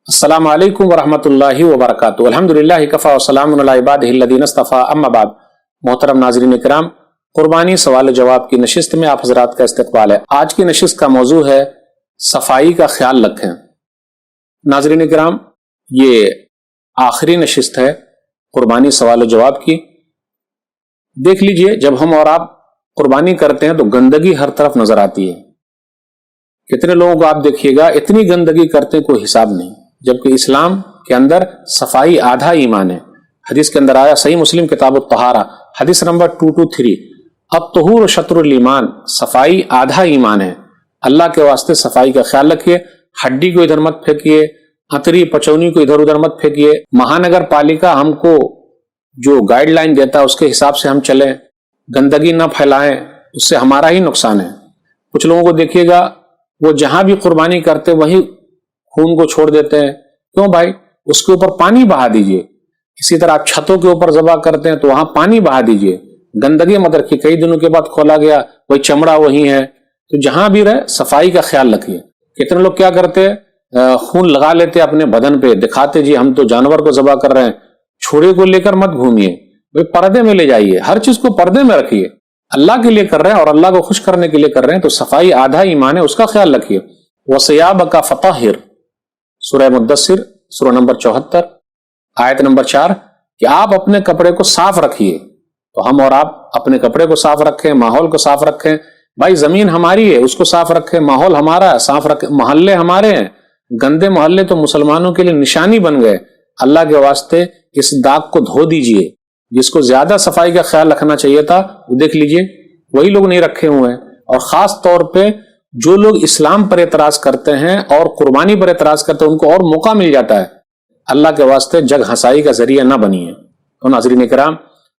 السلام علیکم ورحمۃ اللہ وبرکاتہ۔ الحمدللہ کفا وسلام علی عبادہ الذین اصطفیٰ، اما بعد۔ محترم ناظرین کرام، قربانی سوال و جواب کی نشست میں آپ حضرات کا استقبال ہے۔ آج کی نشست کا موضوع ہے صفائی کا خیال رکھیں۔ ناظرین کرام، یہ آخری نشست ہے قربانی سوال و جواب کی۔ دیکھ لیجئے، جب ہم اور آپ قربانی کرتے ہیں تو گندگی ہر طرف نظر آتی ہے۔ کتنے لوگوں کو آپ دیکھیے گا اتنی گندگی کرتے کوئی حساب نہیں، جبکہ اسلام کے اندر صفائی آدھا ایمان ہے۔ حدیث کے اندر آیا، صحیح مسلم کتاب الطہارہ حدیث نمبر 223، الطہور شطر الایمان، صفائی آدھا ایمان ہے۔ اللہ کے واسطے صفائی کا خیال رکھیے، ہڈی کو ادھر مت پھینکیے، اتری پچونی کو ادھر ادھر مت پھینکیے۔ مہانگر پالیکا ہم کو جو گائیڈ لائن دیتا ہے اس کے حساب سے ہم چلیں، گندگی نہ پھیلائیں، اس سے ہمارا ہی نقصان ہے۔ کچھ لوگوں کو دیکھیے گا وہ جہاں بھی قربانی کرتے وہیں خون کو چھوڑ دیتے ہیں۔ کیوں بھائی؟ اس کے اوپر پانی بہا دیجئے۔ اسی طرح آپ چھتوں کے اوپر ذبح کرتے ہیں تو وہاں پانی بہا دیجئے، گندگی مت رکھیے۔ کئی دنوں کے بعد کھولا گیا وہی چمڑا وہی ہے۔ تو جہاں بھی رہے صفائی کا خیال رکھیے۔ کتنے لوگ کیا کرتے ہیں، خون لگا لیتے اپنے بدن پہ، دکھاتے جی ہم تو جانور کو ذبح کر رہے ہیں۔ چھوڑے کو لے کر مت گھومیے، پردے میں لے جائیے، ہر چیز کو پردے میں رکھیے۔ اللہ کے لیے کر رہے ہیں اور اللہ کو خوش کرنے کے لیے کر رہے ہیں تو صفائی آدھا ایمان ہے، اس کا خیال رکھیے۔ وَثِيَابَكَ فَطَهِّرْ، سورہ مدثر سورہ نمبر 74 آیت نمبر 4، کہ آپ اپنے کپڑے کو صاف رکھیے۔ تو ہم اور آپ اپنے کپڑے کو صاف رکھیں، ماحول کو صاف رکھیں۔ بھائی زمین ہماری ہے، اس کو صاف رکھیں، ماحول ہمارا ہے، صاف رکھیں۔ محلے ہمارے ہیں، گندے محلے تو مسلمانوں کے لیے نشانی بن گئے۔ اللہ کے واسطے اس داغ کو دھو دیجئے۔ جس کو زیادہ صفائی کا خیال رکھنا چاہیے تھا وہ دیکھ لیجئے وہی لوگ نہیں رکھے ہوئے ہیں۔ اور خاص طور پہ جو لوگ اسلام پر اعتراض کرتے ہیں اور قربانی پر اعتراض کرتے ہیں ان کو اور موقع مل جاتا ہے۔ اللہ کے واسطے جگ ہنسائی کا ذریعہ نہ بنیے۔ تو ناظرین کرام،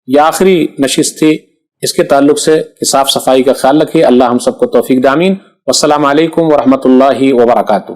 یہ آخری نشست تھی اس کے تعلق سے کہ صاف صفائی کا خیال رکھیے۔ اللہ ہم سب کو توفیق دے، آمین۔ والسلام علیکم ورحمۃ اللہ وبرکاتہ۔